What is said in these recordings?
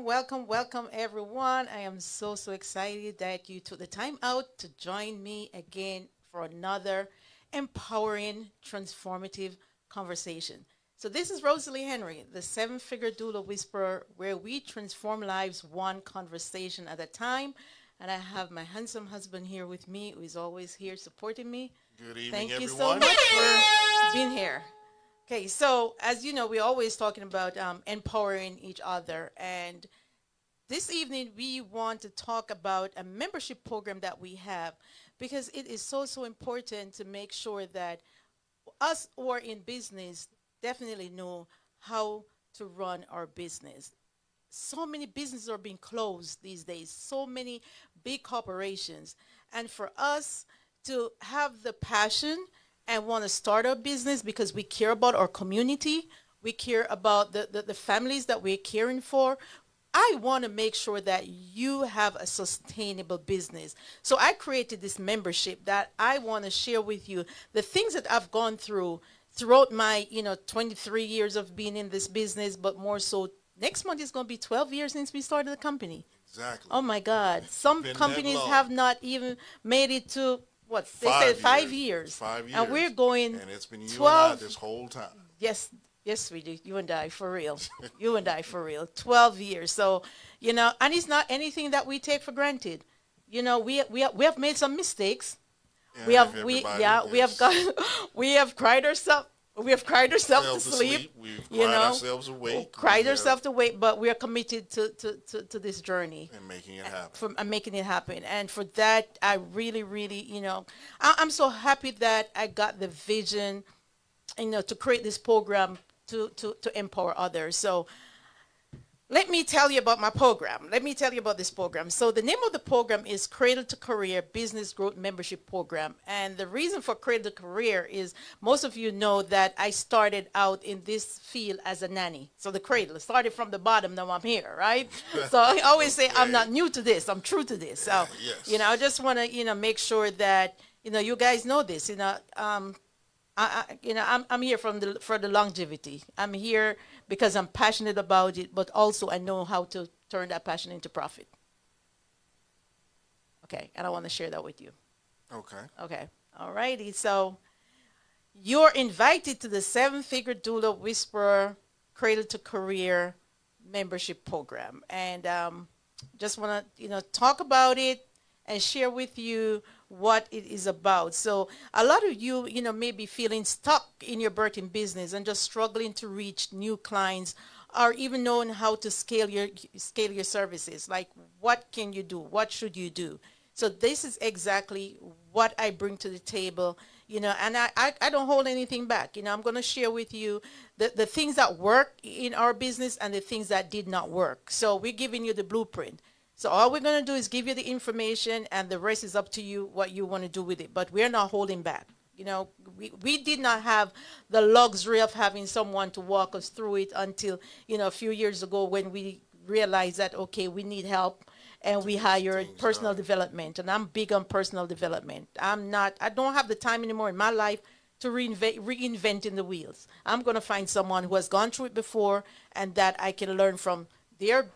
welcome, everyone. I am so excited that you took the time out to join me again for another empowering, transformative conversation. So, this is Rosalee Henry, the seven figure doula whisperer, where we transform lives one conversation at a time. And I have my handsome husband here with me, who is always here supporting me. Good evening, Thank you so everyone. much for being here. Okay, so as you know, we're always talking about empowering each other. And this evening, we want to talk about a membership program that we have because it is so important to make sure that us who are in business definitely know how to run our business. So many businesses are being closed these days, so many big corporations. And for us to have the passion and want to start our business because we care about our community, we care about the families that we're caring for. I want to make sure that you have a sustainable business. So I created this membership that I want to share with you the things that I've gone through throughout my, 23 years of being in this business, but more so next month is going to be 12 years since we started the company. Exactly. Oh my God. Some Been that companies long. have not even made it to what they said Five 5 years. years. Five And we're years. going And it's been you and I 12. this whole time. Yes, yes, we do. You and I, for real. You and I, for real. 12 years. So, and it's not anything that we take for granted. We have made some mistakes. We And have if we everybody yeah we have got is we have cried ourselves to selves sleep. asleep, we've You cried know, ourselves awake. cried We are ourselves to wait, but we are committed to this journey and making it happen. for making it happen. And for that, I really, I'm so happy that I got the vision, to create this program to empower others. So let me tell you about my program. Let me tell you about this program. So the name of the program is Cradle to Career Business Growth Membership Program. And the reason for Cradle to Career is most of you know that I started out in this field as a nanny. So the cradle started from the bottom, now I'm here, right? So I always say I'm Okay. not new to this. I'm true to this. So, I Yes. just want to, make sure that, you guys know this. I'm here for the longevity. I'm here because I'm passionate about it, but also I know how to turn that passion into profit. Okay, and I want to share that with you. Okay. Okay, all righty. So you're invited to the Seven Figure Doula Whisperer Cradle to Career membership program, and just want to talk about it and share with you what it is about. So a lot of you, may be feeling stuck in your birthing business and just struggling to reach new clients or even knowing how to scale your services. Like what can you do? What should you do? So this is exactly what I bring to the table, and I don't hold anything back. I'm going to share with you the things that work in our business and the things that did not work. So we're giving you the blueprint. So all we're going to do is give you the information and the rest is up to you what you want to do with it. But we're not holding back. We did not have the luxury of having someone to walk us through it until, a few years ago when we realized that, okay, we need help and To we get some hired things personal done. development. And I'm big on personal development. I don't have the time anymore in my life to reinventing the wheels. I'm going to find someone who has gone through it before and that I can learn from their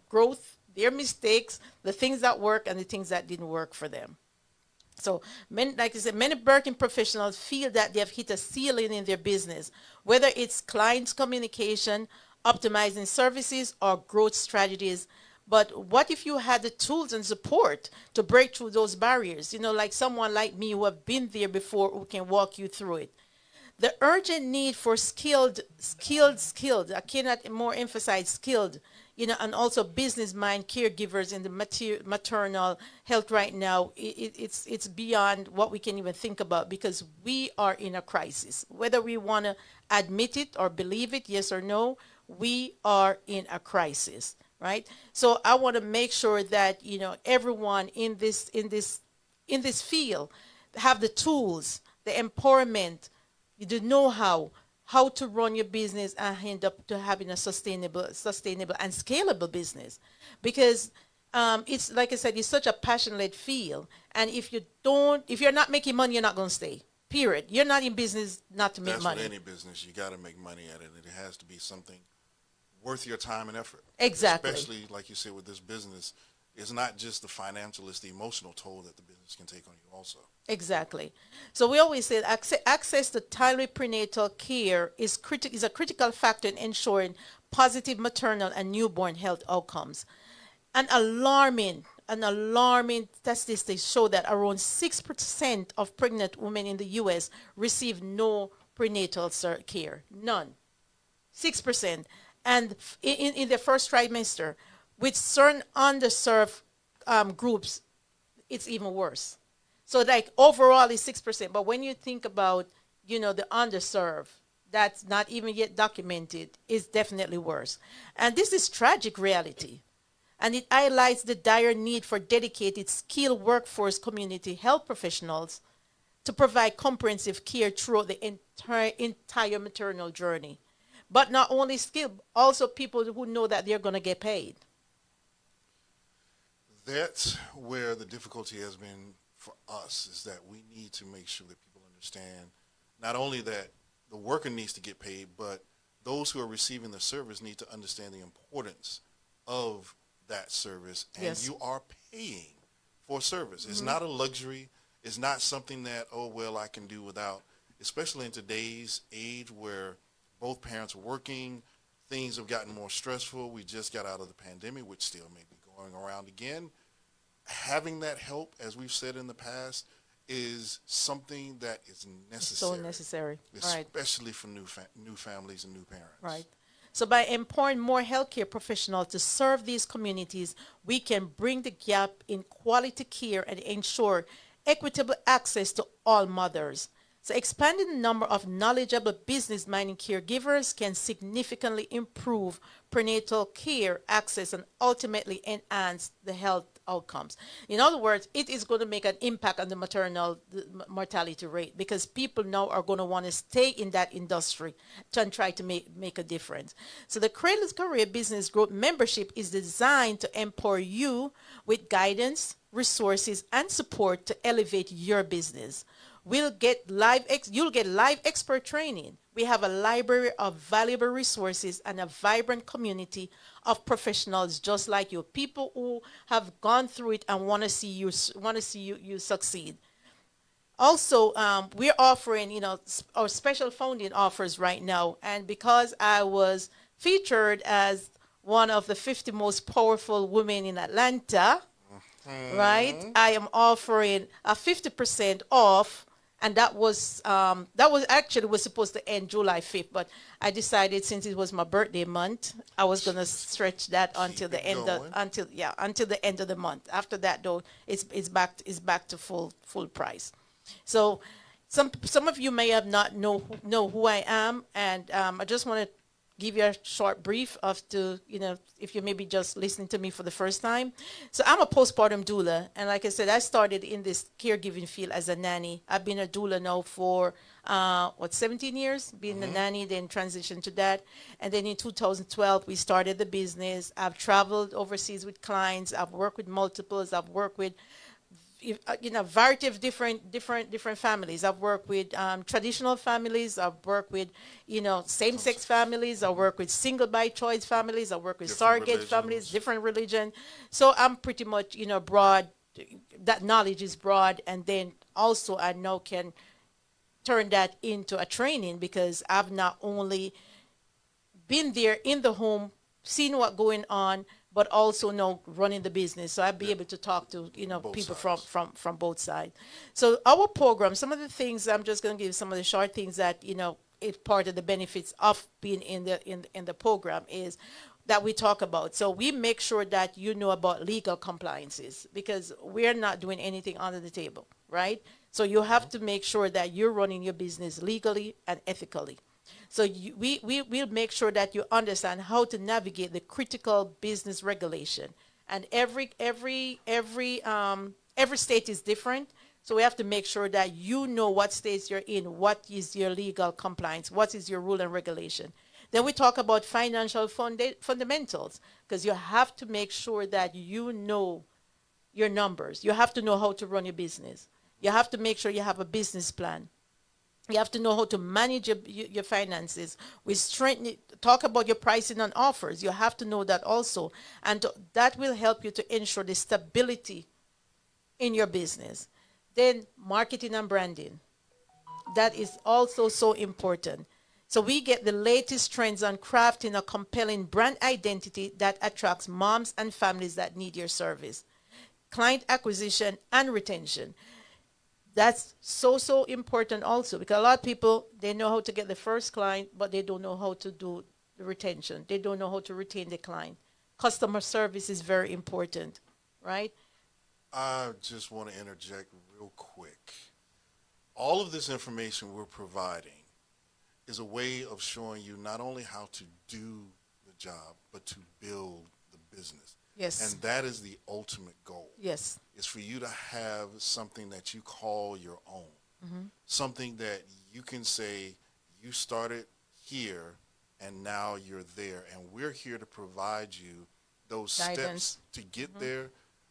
growth, their mistakes, the things that work and the things that didn't work for them. So, like I said, many working professionals feel that they have hit a ceiling in their business, whether it's clients communication, optimizing services, or growth strategies. But what if you had the tools and support to break through those barriers? Like someone like me who have been there before who can walk you through it. The urgent need for skilled, I cannot more emphasize skilled, and also business mind caregivers in the maternal health right now, it's beyond what we can even think about because we are in a crisis. Whether we want to admit it or believe it, yes or no, we are in a crisis, right? So I want to make sure that, everyone in this field have the tools, the empowerment, the know-how to run your business and end up to having a sustainable and scalable business, because it's like I said, it's such a passionate field, and if you're not making money, you're not going to stay. Period. You're not in business not to make That's with money. any business. You got to make money at it. It has to be something worth your time and effort. Exactly. Especially, like you said, with this business, it's not just the financial, it's the emotional toll that the business can take on you also. Exactly. So we always say access to timely prenatal care is a critical factor in ensuring positive maternal and newborn health outcomes. An alarming statistics show that around 6% of pregnant women in the US receive no prenatal care. None. 6%. And in the first trimester, with certain underserved groups, it's even worse. So like overall it's 6%. But when you think about, the underserved, that's not even yet documented, is definitely worse. And this is tragic reality. And it highlights the dire need for dedicated, skilled workforce community health professionals to provide comprehensive care throughout the entire maternal journey. But not only skilled, also people who know that they're going to get paid. That's where the difficulty has been for us, is that we need to make sure that people understand not only that the worker needs to get paid, but those who are receiving the service need to understand the importance of that service. And Yes. you are paying for service. It's not a luxury. It's not something that, oh, well, I can do without, especially in today's age where both parents are working. Things have gotten more stressful. We just got out of the pandemic, which still may be going around again. Having that help, as we've said in the past, is something that is necessary. So necessary. Right. Especially for new families and new parents. Right. So by empowering more healthcare professionals to serve these communities, we can bring the gap in quality care and ensure equitable access to all mothers. So expanding the number of knowledgeable business-minded caregivers can significantly improve prenatal care access and ultimately enhance the health outcomes. In other words, it is going to make an impact on the maternal mortality rate because people now are going to want to stay in that industry and try to make a difference. So the Cradle's Career Business Group membership is designed to empower you with guidance, resources, and support to elevate your business. You'll get live expert training. We have a library of valuable resources and a vibrant community of professionals just like you, people who have gone through it and want to see you succeed. Also, we're offering, our special funding offers right now. And because I was featured as one of the 50 most powerful women in Atlanta, right, I am offering a 50% off. And that was actually was supposed to end July 5th, but I decided since it was my birthday month, I was gonna stretch that until the end of the month. After that, though, it's back to full price. So some of you may have not know who I am, and I just want to give you a short brief of if you may be just listening to me for the first time. So I'm a postpartum doula, and like I said, I started in this caregiving field as a nanny. I've been a doula now for 17 years, being a nanny, then transitioned to that. And then in 2012, we started the business. I've traveled overseas with clients. I've worked with multiples. I've worked with variety of different families. I've worked with traditional families. I've worked with same-sex families. I work with single by choice families. I work with Different surrogate families, religions. different religion. So I'm pretty much broad. That knowledge is broad, and then also I now can turn that into a training because I've not only been there in the home, seen what going on, but also know running the business. So I'd be able to talk to Both people sides. from both sides. So our program, some of the things I'm just going to give some of the short things that is part of the benefits of being in the program is that we talk about. So we make sure that you know about legal compliances because we're not doing anything under the table, right? So you have to make sure that you're running your business legally and ethically. So we'll make sure that you understand how to navigate the critical business regulation. And every state is different. So we have to make sure that you know what states you're in, what is your legal compliance, what is your rule and regulation. Then we talk about financial fundamentals because you have to make sure that you know your numbers. You have to know how to run your business. You have to make sure you have a business plan. You have to know how to manage your finances. We strengthen it. Talk about your pricing and offers. You have to know that also. And that will help you to ensure the stability in your business. Then marketing and branding. That is also so important. So we get the latest trends on crafting a compelling brand identity that attracts moms and families that need your service. Client acquisition and retention. That's so important also, because a lot of people, they know how to get the first client, but they don't know how to do the retention. They don't know how to retain the client. Customer service is very important, right? I just want to interject real quick. All of this information we're providing is a way of showing you not only how to do the job, but to build the business. Yes. And that is the ultimate goal. Yes. Is for you to have something that you call your own. Something that you can say, you started here and now you're there. And we're here to provide you those Guidance. steps to get there,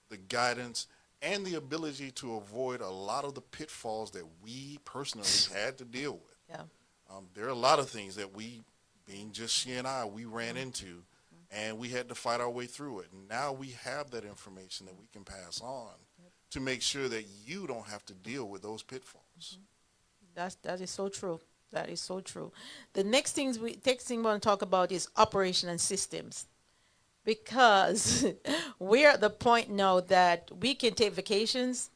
the guidance, and the ability to avoid a lot of the pitfalls that we personally had to deal with. Yeah. There are a lot of things that we, being just she and I, we ran into, and we had to fight our way through it. And now we have that information that we can pass on to make sure that you don't have to deal with those pitfalls. That is so true. That is so true. The next thing we want to talk about is operation and systems, because we're at the point now that we can take vacations,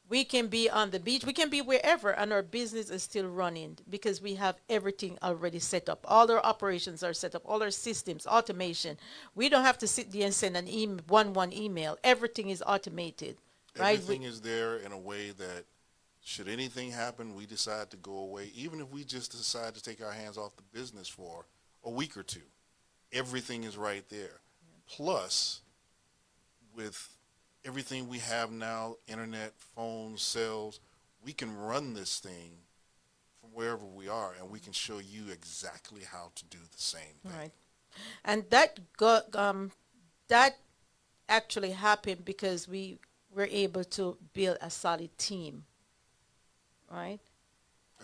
we can be on the beach, we can be wherever, and our business is still running because we have everything already set up. All our operations are set up, all our systems, automation. We don't have to sit there and send an one email. Everything is automated, right? Everything is there in a way that should anything happen, we decide to go away, even if we just decide to take our hands off the business for a week or two, everything is right there. Plus, with everything we have now, internet, phones, cells, we can run this thing from wherever we are, and we can show you exactly how to do the same thing. Right. And that actually happened because we were able to build a solid team, right?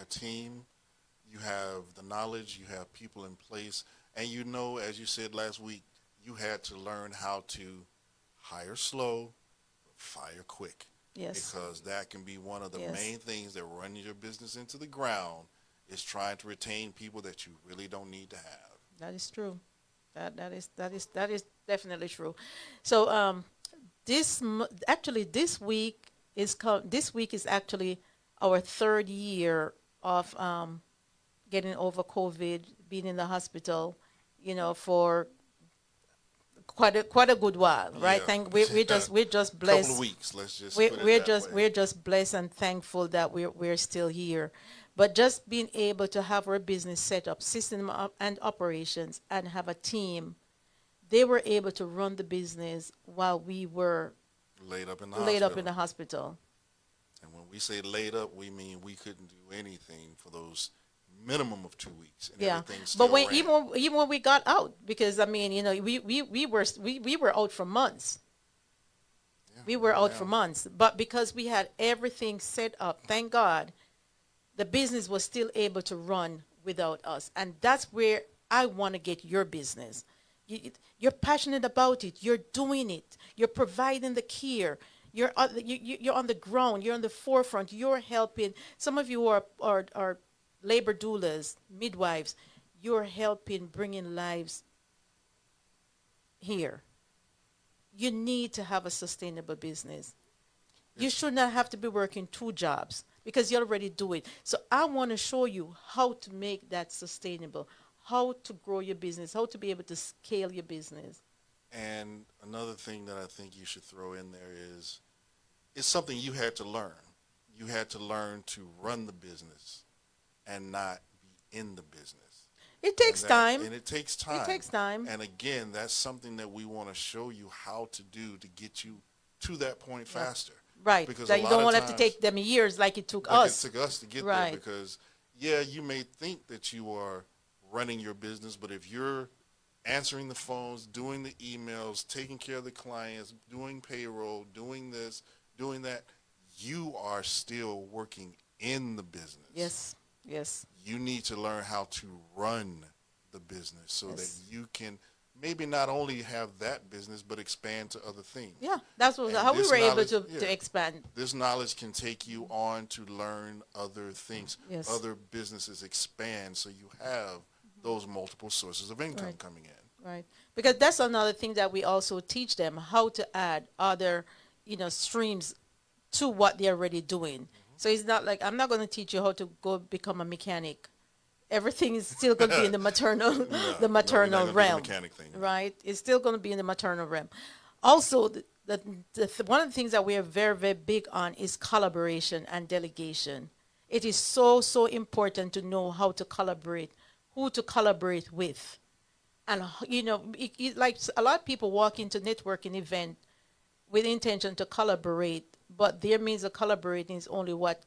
A team, you have the knowledge, you have people in place, and you know, as you said last week, you had to learn how to hire slow, fire quick. Yes. Because that can be one of the Yes. main things that run your business into the ground, is trying to retain people that you really don't need to have. That is true. That is definitely true. So actually this week is actually our third year of getting over COVID, being in the hospital, for quite a good while, right? Yeah. We're just Couple of blessed. weeks, let's just We're, put it we're that just way. we're just blessed and thankful that we're still here. But just being able to have our business set up, and operations, and have a team, they were able to run the business while we were Laid up in the laid up hospital. in the hospital. And when we say laid up, we mean we couldn't do anything for those minimum of 2 weeks, and Yeah, everything still but when ran. even when we got out, because I mean, we were out for months. Yeah, We were out yeah. for months, but because we had everything set up, thank God, the business was still able to run without us. And that's where I want to get your business. You're passionate about it. You're doing it. You're providing the care. You're on the ground. You're on the forefront. You're helping. Some of you are labor doulas, midwives. You're helping bringing lives here. You need to have a sustainable business. You should not have to be working two jobs because you already do it. So I want to show you how to make that sustainable, how to grow your business, how to be able to scale your business. And another thing that I think you should throw in there is, it's something you had to learn. You had to learn to run the business and not be in the business. It takes time. And it takes time. It takes time. And again, that's something that we want to show you how to do to get you to that point Yeah. faster. Right. Because That a you lot don't of want to have to times- take them years like it took Like us. it took us to get Right. there, because, yeah, you may think that you are running your business, but if you're answering the phones, doing the emails, taking care of the clients, doing payroll, doing this, doing that, you are still working in the business. Yes. Yes. You need to learn how to run the business so that Yes. you can maybe not only have that business but expand to other things. Yeah. That's And how we this were able knowledge, yeah, to expand. this knowledge can take you on to learn other things, Yes. other businesses expand, so you have those multiple sources of income Right. coming in. Right. Because that's another thing that we also teach them how to add other, streams to what they're already doing. So it's not like I'm not going to teach you how to go become a mechanic. Everything is still going to be in the maternal No, the no, we're not maternal going to do the realm, mechanic thing. right? It's still going to be in the maternal realm. Also, one of the things that we are very, very big on is collaboration and delegation. It is so, so important to know how to collaborate, who to collaborate with. And, like a lot of people walk into networking event with intention to collaborate, but their means of collaborating is only what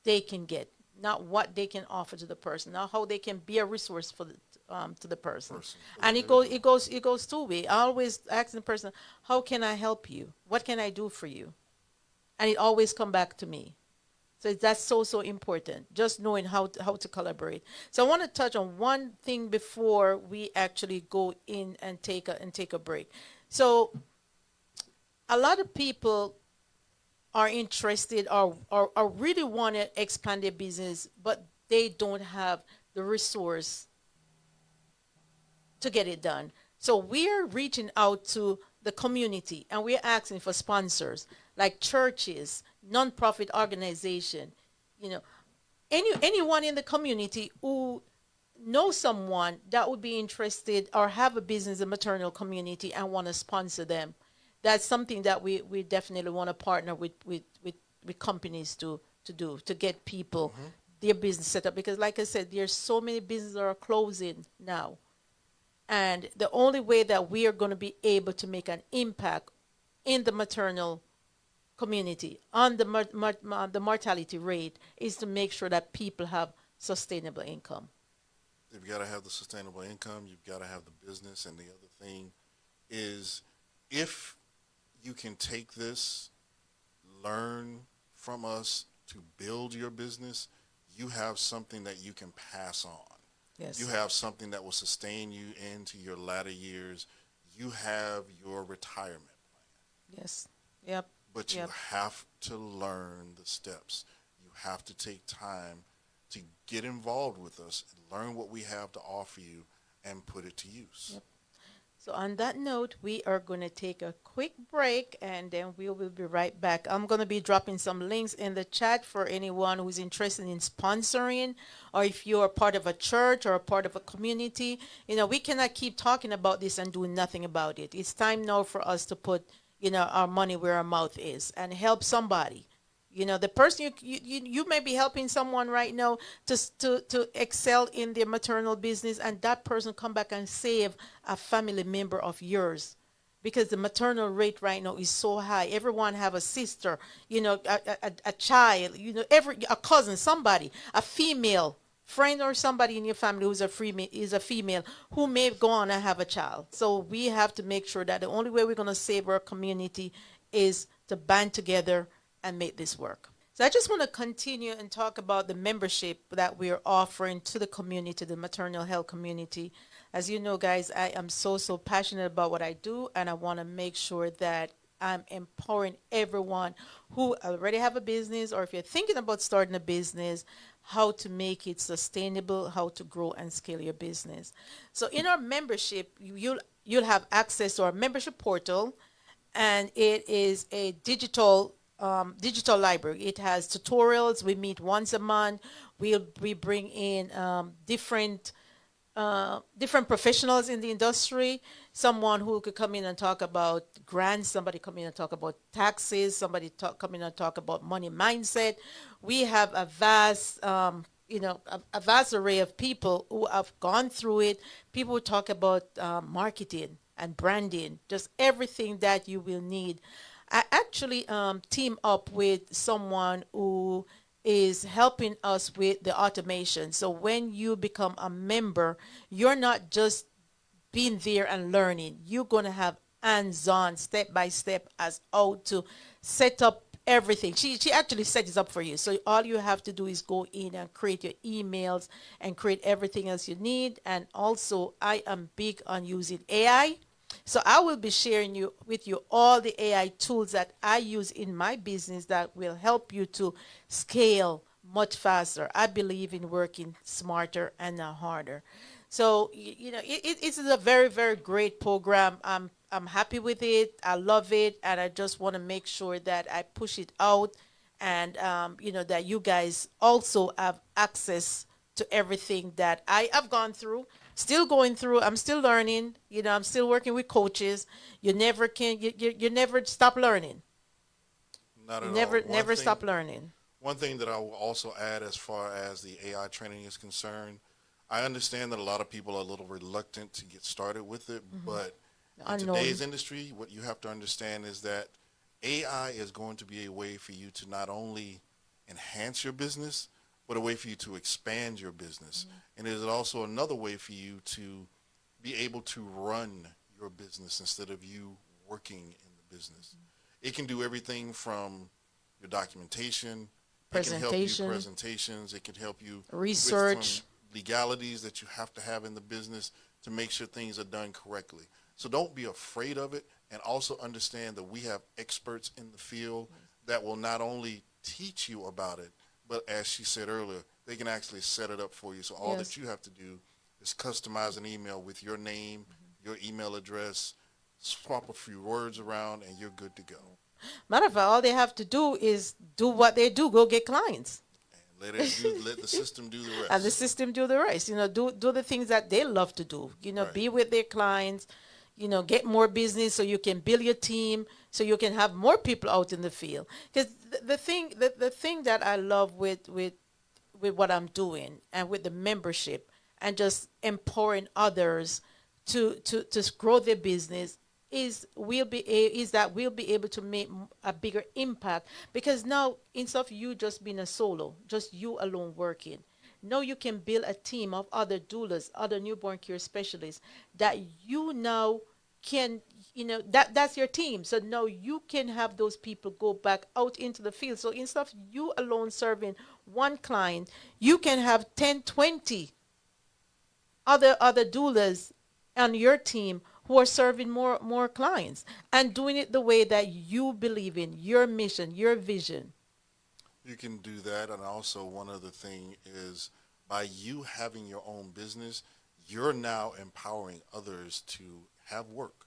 they can get, not what they can offer to the person, not how they can be a resource for to the person. Person, for the And individual. it goes two way. I always ask the person, how can I help you? What can I do for you? And it always come back to me. So that's so, so important. Just knowing how to collaborate. So I want to touch on one thing before we actually go in and take a break. So a lot of people are interested or really want to expand their business, but they don't have the resource to get it done. So we're reaching out to the community and we're asking for sponsors like churches, nonprofit organization, you know, anyone in the community who know someone that would be interested or have a business in maternal community and want to sponsor them. That's something that we definitely want to partner with companies to do to get people their business set up, because like I said, there's so many businesses that are closing now, and the only way that we are going to be able to make an impact in the maternal community on the mortality rate is to make sure that people have sustainable income. You've got to have the sustainable income. You've got to have the business. And the other thing is, if you can take this, learn from us to build your business, you have something that you can pass on. Yes. You have something that will sustain you into your latter years. You have your retirement plan. Yes. Yep. But you Yep. have to learn the steps. You have to take time to get involved with us, learn what we have to offer you, and put it to use. Yep. So on that note, we are going to take a quick break and then we will be right back. I'm going to be dropping some links in the chat for anyone who's interested in sponsoring, or if you're part of a church or a part of a community. We cannot keep talking about this and doing nothing about it. It's time now for us to put, our money where our mouth is and help somebody. The person you may be helping someone right now to excel in their maternal business, and that person come back and save a family member of yours, because the maternal rate right now is so high. Everyone have a sister, a child, a cousin, somebody, a female friend or somebody in your family who's is a female who may go on and have a child. So we have to make sure that the only way we're going to save our community is to band together and make this work. So I just want to continue and talk about the membership that we are offering to the community, the maternal health community. As you know, guys, I am so, so passionate about what I do, and I want to make sure that I'm empowering everyone who already have a business, or if you're thinking about starting a business, how to make it sustainable, how to grow and scale your business. So in our membership, you'll have access to our membership portal, and it is a digital library. It has tutorials. We meet once a month. We bring in different professionals in the industry. Someone who could come in and talk about grants. Somebody come in and talk about taxes. Come in and talk about money mindset. We have a vast a vast array of people who have gone through it. People who talk about marketing and branding, just everything that you will need. I actually team up with someone who is helping us with the automation. So when you become a member, you're not just being there and learning. You're going to have hands-on, step by step, as how to set up everything. She actually sets it up for you. So all you have to do is go in and create your emails and create everything else you need. And also, I am big on using AI. So I will be sharing you with you all the AI tools that I use in my business that will help you to scale much faster. I believe in working smarter and not harder. So it's a very very great program. I'm happy with it. I love it, and I just want to make sure that I push it out, and that you guys also have access to everything that I have gone through. Still going through. I'm still learning. I'm still working with coaches. You never can. You never stop learning. Not You at all. never stop learning. One thing that I will also add as far as the AI training is concerned, I understand that a lot of people are a little reluctant to get started with it, but in Unknown. today's industry, what you have to understand is that AI is going to be a way for you to not only enhance your business, but a way for you to expand your business. And it is also another way for you to be able to run your business instead of you working in the business. It can do everything from your documentation. It can help you Presentation, presentations. It can help you with some research. legalities that you have to have in the business to make sure things are done correctly. So don't be afraid of it, and also understand that we have experts in the field that will not only teach you about it, but as she said earlier, they can actually set it up for you. So all that Yes. you have to do is customize an email with your name, your email address, swap a few words around, and you're good to go. Matter of fact, all they have to do is do what they do. Go get clients. And let the system do the And the rest. system do the rest. Do the things that they love to do. Right. Be with their clients. Get more business so you can build your team, so you can have more people out in the field. Because the thing that I love with what I'm doing and with the membership and just empowering others to grow their business is that we'll be able to make a bigger impact, because now instead of you just being a solo, just you alone working, now you can build a team of other doulas, other newborn care specialists that you now can, that's your team. So now you can have those people go back out into the field. So instead of you alone serving one client, you can have 10, 20 other doulas on your team who are serving more clients and doing it the way that you believe in your mission, your vision. You can do that. And also, one other thing is by you having your own business, you're now empowering others to have work.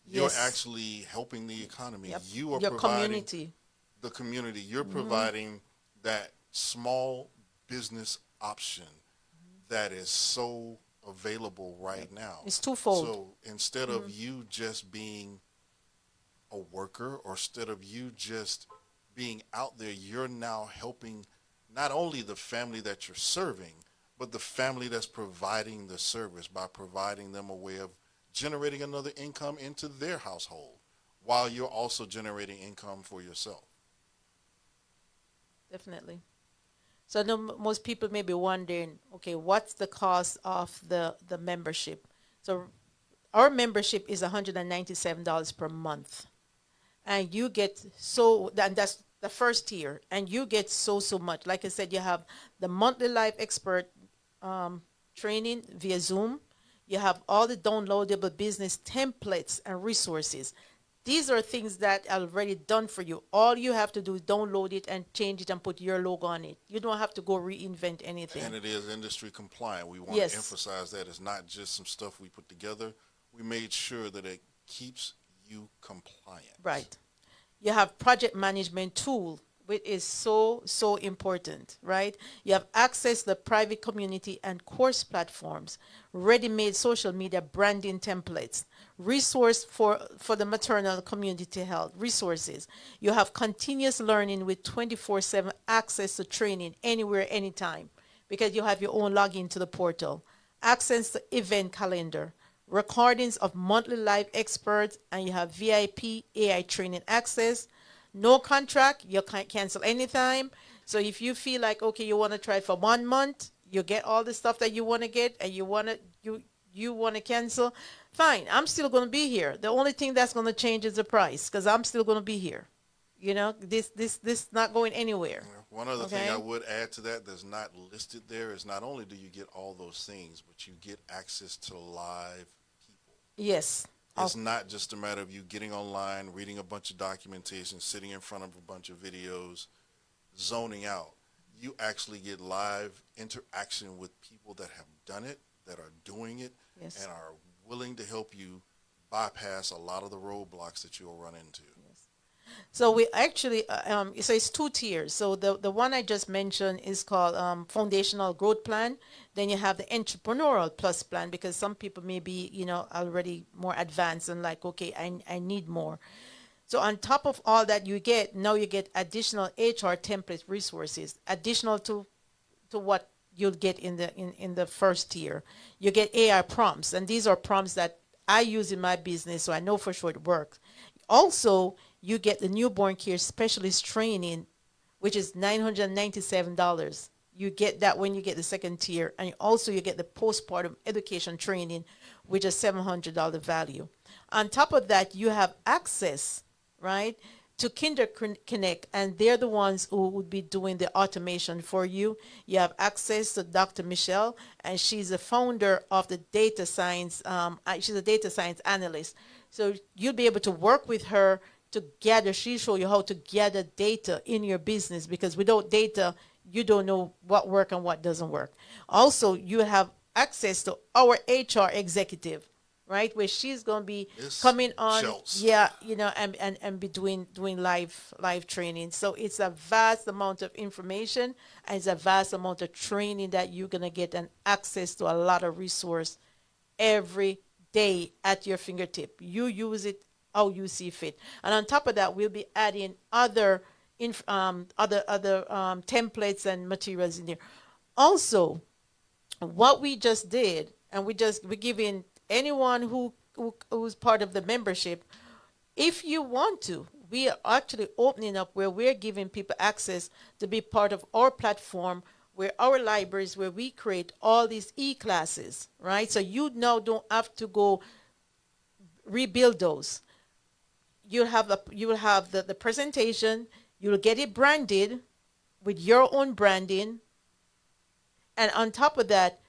You're Yes. actually helping the economy. Yep. You are Your providing community. the community. You're providing that small business option that is so available right now. It's twofold. So instead of you just being a worker, or instead of you just being out there, you're now helping not only the family that you're serving, but the family that's providing the service by providing them a way of generating another income into their household while you're also generating income for yourself. Definitely. So no, most people may be wondering, okay, what's the cost of the membership? So our membership is $197 per month, and you get and that's the first tier, and you get so much. Like I said, you have the monthly life expert um, training via Zoom. You have all the downloadable business templates and resources. These are things that are already done for you. All you have to do is download it and change it and put your logo on it. You don't have to go reinvent anything. And it is industry compliant. We want to Yes, emphasize that it's not just some stuff we put together. We made sure that it keeps you compliant. right. You have project management tool, which is so important, right? You have access to the private community and course platforms, ready-made social media branding templates, resource for the maternal community health resources. You have continuous learning with 24/7 access to training anywhere, anytime, because you have your own login to the portal, access to event calendar, recordings of monthly live experts, and you have VIP AI training access. No contract, you can't cancel anytime. So if you feel like, okay, you want to try it for 1 month, you get all the stuff that you want to get, and you want to cancel, fine. I'm still going to be here. The only thing that's going to change is the price, because I'm still going to be here. This not going anywhere. One other thing I Okay. would add to that that's not listed there is not only do you get all those things, but you get access to live people. Yes. Oh, It's not just a matter of you getting online, reading a bunch of documentation, sitting in front of a bunch of videos, zoning out. You actually get live interaction with people that have done it, that are doing it, yes. and are willing to help you bypass a lot of the roadblocks that you'll run into. So we actually, so it's two tiers. So the one I just mentioned is called Foundational Growth Plan. Then you have the Entrepreneurial Plus Plan because some people may be, already more advanced and like, okay, I need more. So on top of all that you get additional HR template resources, additional to what you'll get in the first tier. You get AI prompts, and these are prompts that I use in my business, so I know for sure it works. Also, you get the newborn care specialist training, which is $997. You get that when you get the second tier, and also you get the postpartum education training, which is $700 value. On top of that, you have access, right, to Kinder Connect, and they're the ones who would be doing the automation for you. You have access to Dr. Michelle, and she's the founder of the data science. She's a data science analyst, so you'll be able to work with her to gather. She'll show you how to gather data in your business because without data, you don't know what works and what doesn't work. Also, you have access to our HR executive, right? Where she's gonna be Miss coming on, Schultz. yeah, and be doing live training. So it's a vast amount of information and it's a vast amount of training that you're gonna get and access to a lot of resource every day at your fingertip. You use it how you see fit. And on top of that, we'll be adding other templates and materials in there. Also, what we just did, and we're giving anyone who's part of the membership, if you want to, we are actually opening up where we're giving people access to be part of our platform, where our libraries, where we create all these e-classes, right? So you now don't have to go rebuild those. You will have the presentation, you'll get it branded with your own branding, and on top of that,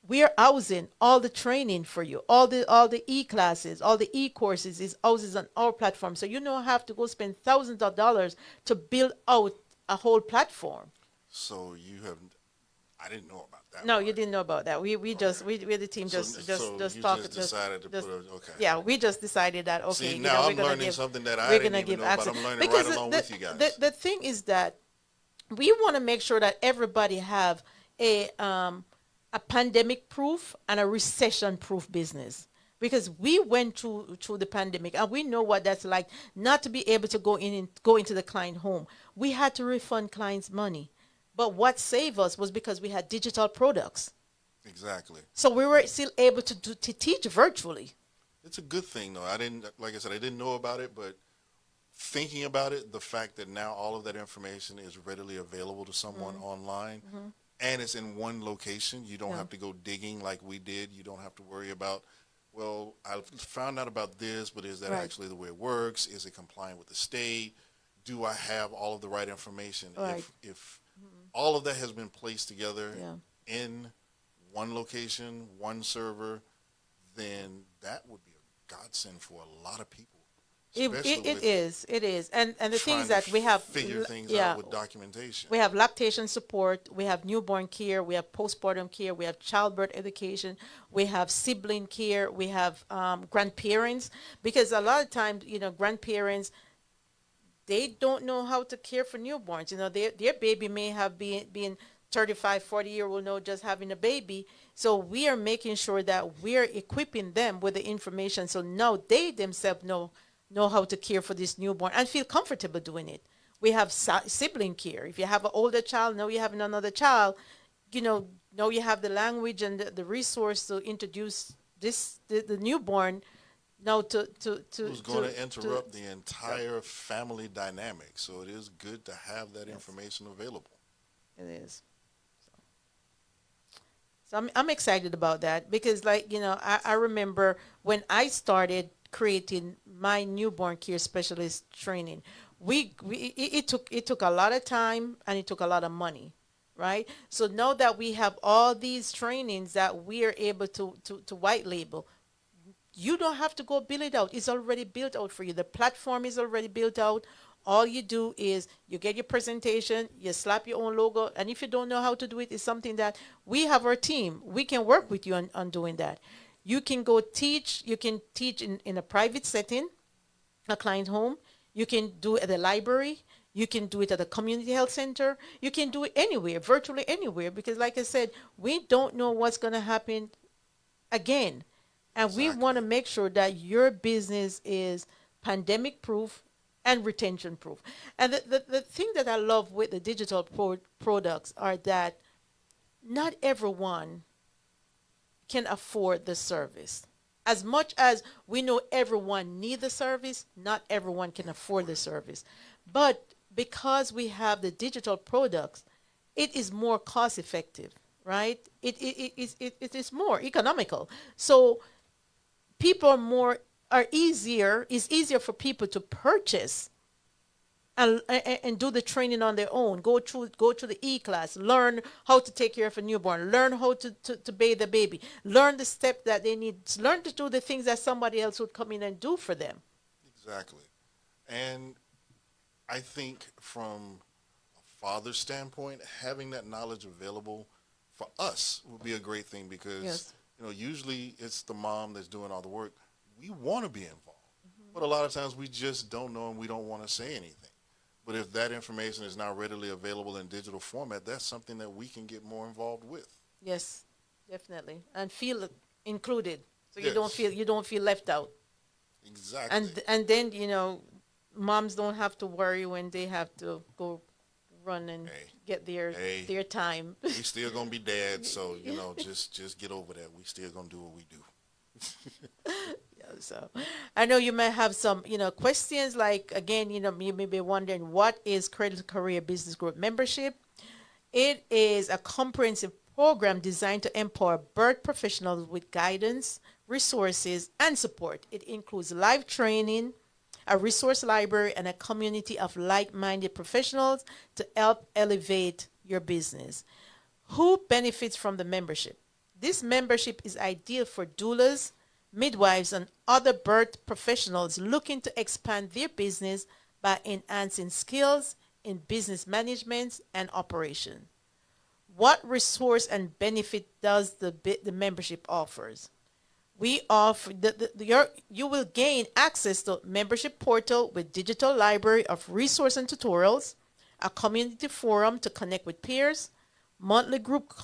we're housing all the training for you, all the e-classes, all the e-courses is houses on our platform. So you don't have to go spend thousands of dollars to build out a whole platform. So you have, I didn't know about that No, you part. didn't know about that. We just we the team So, just so just you talk just decided to just put a, okay. yeah, we just decided that okay, See, now we're I'm gonna learning give something that I we're didn't gonna even give know about. access I'm learning right because along with you the guys. the thing is that we want to make sure that everybody have a pandemic proof and a recession proof business because we went through the pandemic and we know what that's like not to be able to go into the client home. We had to refund clients money, but what saved us was because we had digital products, Exactly. so we were still able to teach virtually. It's a good thing, though. I didn't, like I said, I didn't know about it, but thinking about it, the fact that now all of that information is readily available to someone online and it's in one location, you don't Yeah. have to go digging like we did. You don't have to worry about, well, I found out about this, but is that Right. actually the way it works? Is it compliant with the state? Do I have all of the right information? Right. If all of that has been placed together Yeah. in one location, one server, then that would be a godsend for a lot of people, especially with It is, and the thing is trying to that we have figure things out yeah, with documentation. we have lactation support, we have newborn care, we have postpartum care, we have childbirth education, we have sibling care, we have grandparents, because a lot of times, grandparents, they don't know how to care for newborns. Their baby may have been 35, 40 year old now just having a baby. So we are making sure that we're equipping them with the information so now they themselves know how to care for this newborn and feel comfortable doing it. We have sibling care. If you have an older child, now you have another child, now you have the language and the resource to introduce the newborn now Who's going to to interrupt the entire family dynamic? So it is good to have that information available. it is. So I'm excited about that because, like, I remember when I started creating my newborn care specialist training, it took a lot of time and it took a lot of money, right? So now that we have all these trainings that we are able to white label, you don't have to go build it out. It's already built out for you. The platform is already built out. All you do is you get your presentation, you slap your own logo, and if you don't know how to do it, it's something that we have our team. We can work with you on doing that. You can go teach. You can teach in a private setting, a client home. You can do it at the library. You can do it at a community health center. You can do it anywhere, virtually anywhere, because like I said, we don't know what's going to happen again. And we want to Exactly. make sure that your business is pandemic proof and retention proof. And the thing that I love with the digital products are that not everyone can afford the service. As much as we know everyone need the service, not everyone can afford the service. But because we have the digital products, it is more cost effective, right? It is more economical. So people are easier, it's easier for people to purchase and do the training on their own. Go to the e-class, learn how to take care of a newborn, learn how to bathe a baby, learn the step that they need, learn to do the things that somebody else would come in and do for them. Exactly. And I think from a father's standpoint, having that knowledge available for us would be a great thing because, Yes. usually it's the mom that's doing all the work. We want to be involved. But a lot of times we just don't know and we don't want to say anything. But if that information is now readily available in digital format, that's something that we can get more involved with. Yes, definitely, and feel included, so Yes, you don't feel left out. exactly. And then moms don't have to worry when they have to go run and Hey, get their hey, their time. we still gonna be dads, so just get over that. We still gonna do what we do. So I know you may have some questions, like, again, you may be wondering, what is Credit Career Business Group membership? It is a comprehensive program designed to empower birth professionals with guidance, resources, and support. It includes live training, a resource library, and a community of like-minded professionals to help elevate your business. Who benefits from the membership? This membership is ideal for doulas, midwives, and other birth professionals looking to expand their business by enhancing skills in business management and operation. What resource and benefit does the membership offers? We offer you will gain access to membership portal with digital library of resource and tutorials, a community forum to connect with peers, monthly group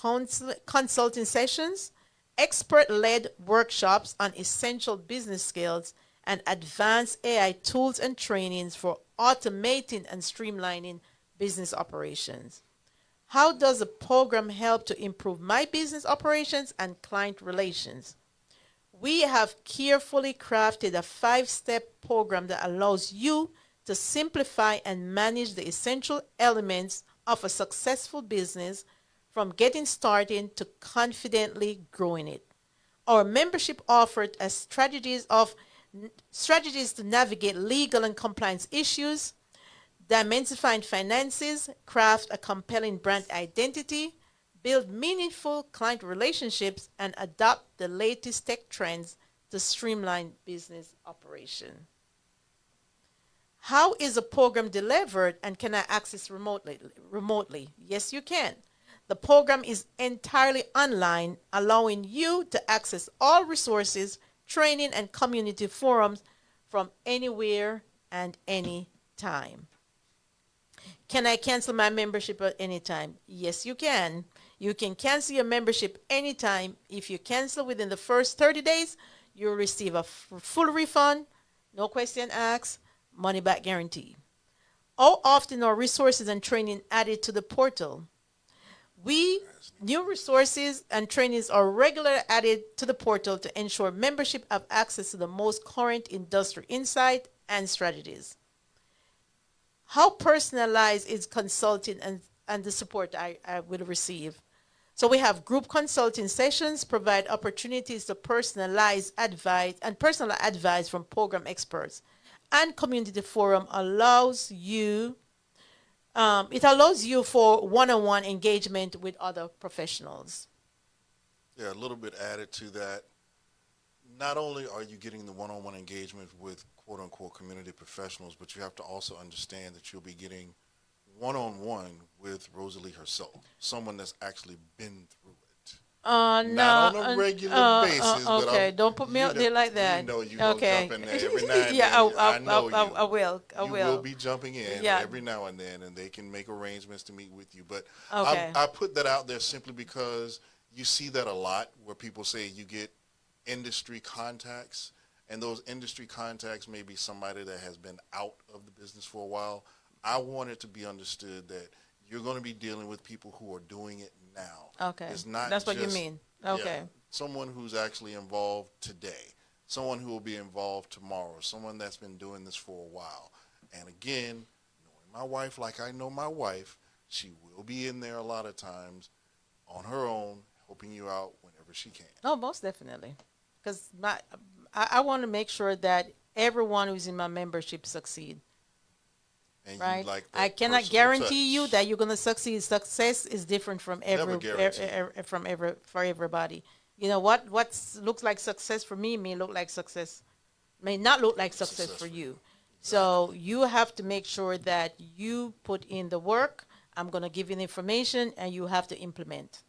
consulting sessions, expert-led workshops on essential business skills, and advanced AI tools and trainings for automating and streamlining business operations. How does the program help to improve my business operations and client relations? We have carefully crafted a 5-step program that allows you to simplify and manage the essential elements of a successful business, from getting started to confidently growing it. Our membership offered as strategies to navigate legal and compliance issues, diversifying finances, craft a compelling brand identity, build meaningful client relationships, and adopt the latest tech trends to streamline business operation. How is the program delivered, and can I access remotely? Remotely, yes, you can. The program is entirely online, allowing you to access all resources, training, and community forums from anywhere and any time. Can I cancel my membership at any time? Yes, you can. You can cancel your membership anytime. If you cancel within the first 30 days, you'll receive a full refund, no question asked, money back guarantee. How often are resources and training added to the portal? We New resources and trainings are regularly added to the portal to ensure membership have access to the most current industry insight and strategies. How personalized is consulting and the support I will receive? So we have group consulting sessions provide opportunities to personalize advice from program experts. and community forum allows you, it allows you for one-on-one engagement with other professionals. Yeah, a little bit added to that. Not only are you getting the one-on-one engagement with quote-unquote community professionals, but you have to also understand that you'll be getting one-on-one with Rosalie herself, someone that's actually been through it. Not No, on a regular basis, but okay. Don't put me out there like you that. know you gonna jump Okay. in there every now and Yeah, then. I know I you. will. I You will will. be jumping in Yeah. every now and then, and they can make arrangements to meet with you. But Okay. I put that out there simply because you see that a lot, where people say you get industry contacts, and those industry contacts may be somebody that has been out of the business for a while. I want it to be understood that you're going to be dealing with people who are doing it now. Okay. It's not That's what you just, mean. yeah, Okay. someone who's actually involved today, someone who will be involved tomorrow, someone that's been doing this for a while. And again, knowing my wife like I know my wife, she will be in there a lot of times on her own, helping you out whenever she can. Oh, most definitely. Because I want to make sure that everyone who's in my membership succeed. And you Right? like I that cannot personal guarantee you touch. that you're gonna succeed. Success is different from Never guaranteed. for everybody. What looks like success for me may look like success, may not look like success Success for for you. you. So Exactly. you have to make sure that you put in the work. I'm gonna give you the information, and you have to implement.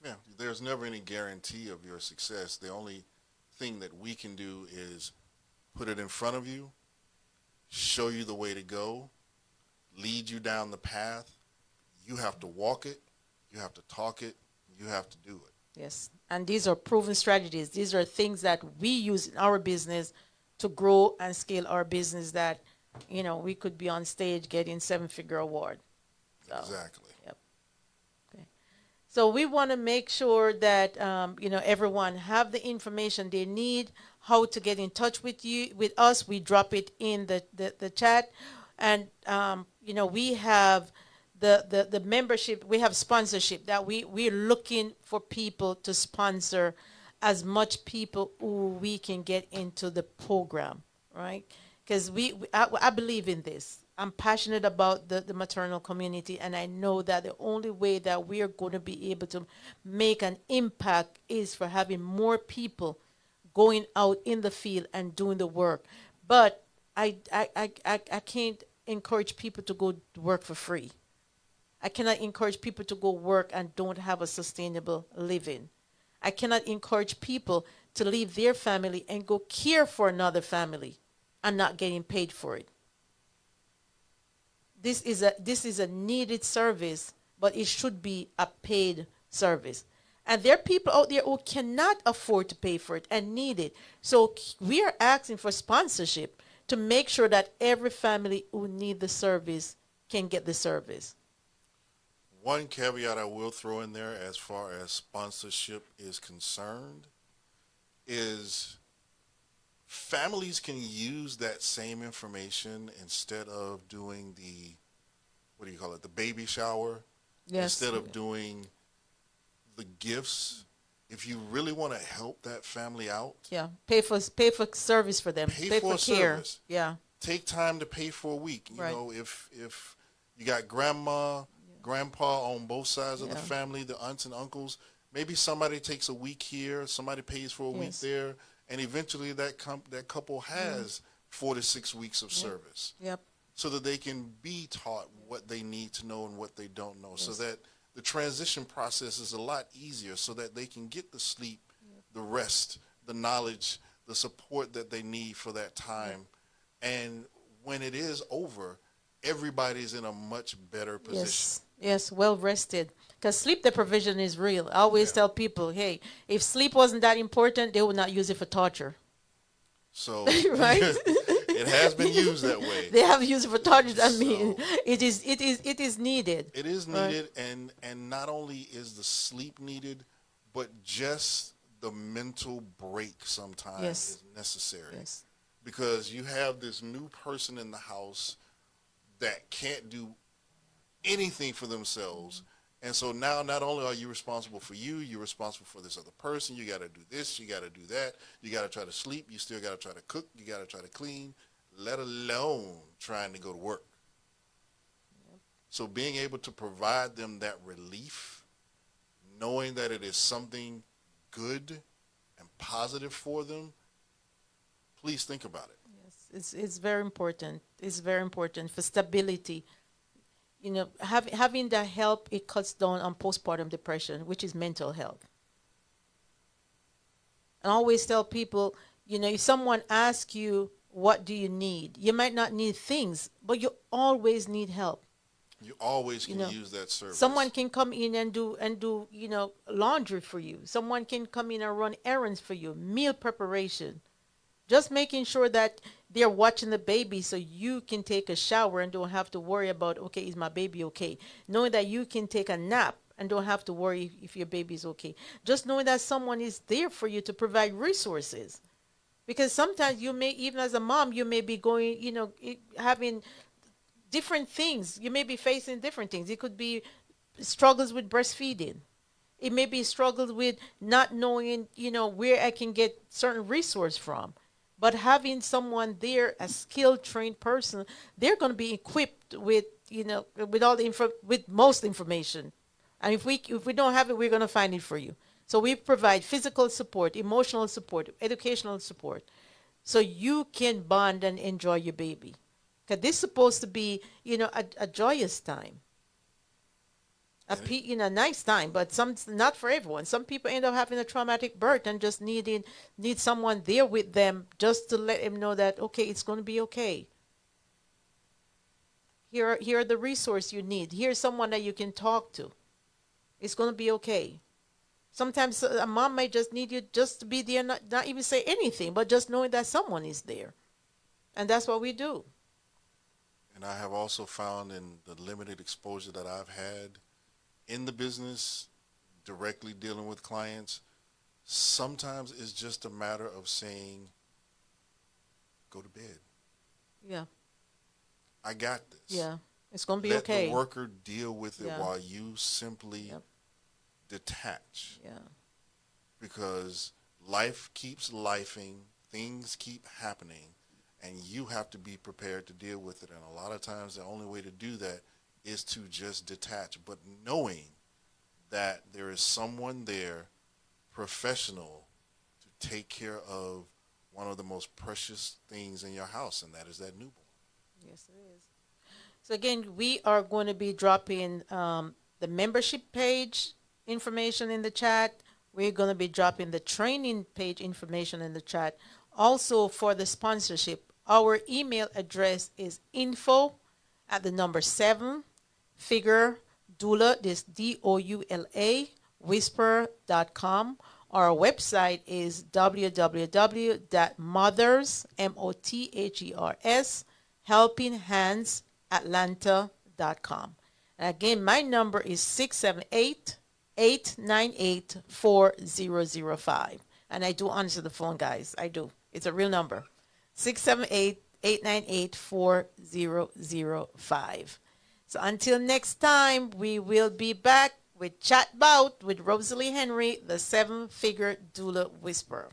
Yeah, there's never any guarantee of your success. The only thing that we can do is put it in front of you, show you the way to go, lead you down the path. You have to walk it, you have to talk it, you have to do it. Yes, and these are proven strategies. These are things that we use in our business to grow and scale our business. That we could be on stage getting seven-figure award. So, Exactly. yep. Okay. So we want to make sure that everyone have the information they need, how to get in touch with us. We drop it in the chat, and we have the membership. We have sponsorship that we're looking for people to sponsor as much people who we can get into the program, right? Because I believe in this. I'm passionate about the maternal community, and I know that the only way that we are going to be able to make an impact is for having more people going out in the field and doing the work. But I can't encourage people to go work for free. I cannot encourage people to go work and don't have a sustainable living. I cannot encourage people to leave their family and go care for another family and not getting paid for it. This is a needed service, but it should be a paid service. And there are people out there who cannot afford to pay for it and need it. So we are asking for sponsorship to make sure that every family who need the service can get the service. One caveat I will throw in there as far as sponsorship is concerned is families can use that same information instead of doing the, what do you call it, the baby shower, Yes. instead of doing the gifts. If you really want to help that family out, Yeah. Pay for service for them. pay Pay for for a care. service. Yeah. Take time to pay for a week. You Right. know, if you got grandma, grandpa on both sides of the Yeah. family, the aunts and uncles, maybe somebody takes a week here, somebody pays for a week Yes. there, and eventually that couple has 4 to 6 weeks of Yep. service, Yep. so that they can be taught what they need to know and what they don't know, so Yes. that the transition process is a lot easier, so that they can get the sleep, the rest, the knowledge, the support that they need for that time. And when it is over, everybody's in a much better position. Yes. Yes. Well rested. Because sleep deprivation is real. I always Yeah. tell people, hey, if sleep wasn't that important, they would not use it for torture. So Right? it has been used that way. They have used it for torture. I mean, So it is needed. it is Right. needed, and not only is the sleep needed, but just the mental break sometimes Yes. is necessary, Yes. because you have this new person in the house that can't do anything for themselves. And so now not only are you responsible for you, you're responsible for this other person. You got to do this, you got to do that. You got to try to sleep, you still got to try to cook, you got to try to clean. let alone trying to go to work. So being able to provide them that relief, knowing that it is something good and positive for them, please think about it. Yes, it's very important. It's very important for stability. You know, having that help, it cuts down on postpartum depression, which is mental health. And I always tell people, you know, if someone asks you, what do you need? You might not need things, but you always need help. You always You can know, use that someone service. can come in and do, you know, laundry for you. Someone can come in and run errands for you, meal preparation. Just making sure that they're watching the baby so you can take a shower and don't have to worry about, okay, is my baby okay? Knowing that you can take a nap and don't have to worry if your baby's okay. Just knowing that someone is there for you to provide resources. Because sometimes you may, even as a mom, you may be going, you know, having different things. You may be facing different things. It could be struggles with breastfeeding. It may be struggles with not knowing, you know, where I can get certain resource from. But having someone there, a skilled, trained person, they're going to be equipped with, you know, with all the with most information. And if we don't have it, we're going to find it for you. So we provide physical support, emotional support, educational support, so you can bond and enjoy your baby. Because this is supposed to be, you know, a joyous time, And it, you know, nice time, but some not for everyone. Some people end up having a traumatic birth and just need someone there with them just to let them know that okay, it's going to be okay. Here are the resource you need. Here's someone that you can talk to. It's going to be okay. Sometimes a mom might just need you just to be there, not even say anything, but just knowing that someone is there, and that's what we do. and I have also found in the limited exposure that I've had in the business, directly dealing with clients, sometimes it's just a matter of saying, go to bed. Yeah, I got this. yeah, it's going to be Let the okay. worker deal with it Yeah, while you simply yep, detach. yeah, Because life keeps lifing, things keep happening, and you have to be prepared to deal with it. And a lot of times the only way to do that is to just detach, but knowing that there is someone there, professional, to take care of one of the most precious things in your house, and that is that newborn. yes, it is. So again, we are going to be dropping the membership page information in the chat. We're going to be dropping the training page information in the chat. Also for the sponsorship, our email address is info at the number 7 figure doula, this DOULA, whisper.com. Our website is www.mothers, MOTHERS, helpinghandsatlanta.com. And again, my number is 678-898-4005. And I do answer the phone, guys. I do. It's a real number. 678-898-4005. So until next time, we will be back with Chat Bout with Rosalie Henry, the 7-figure doula whisperer.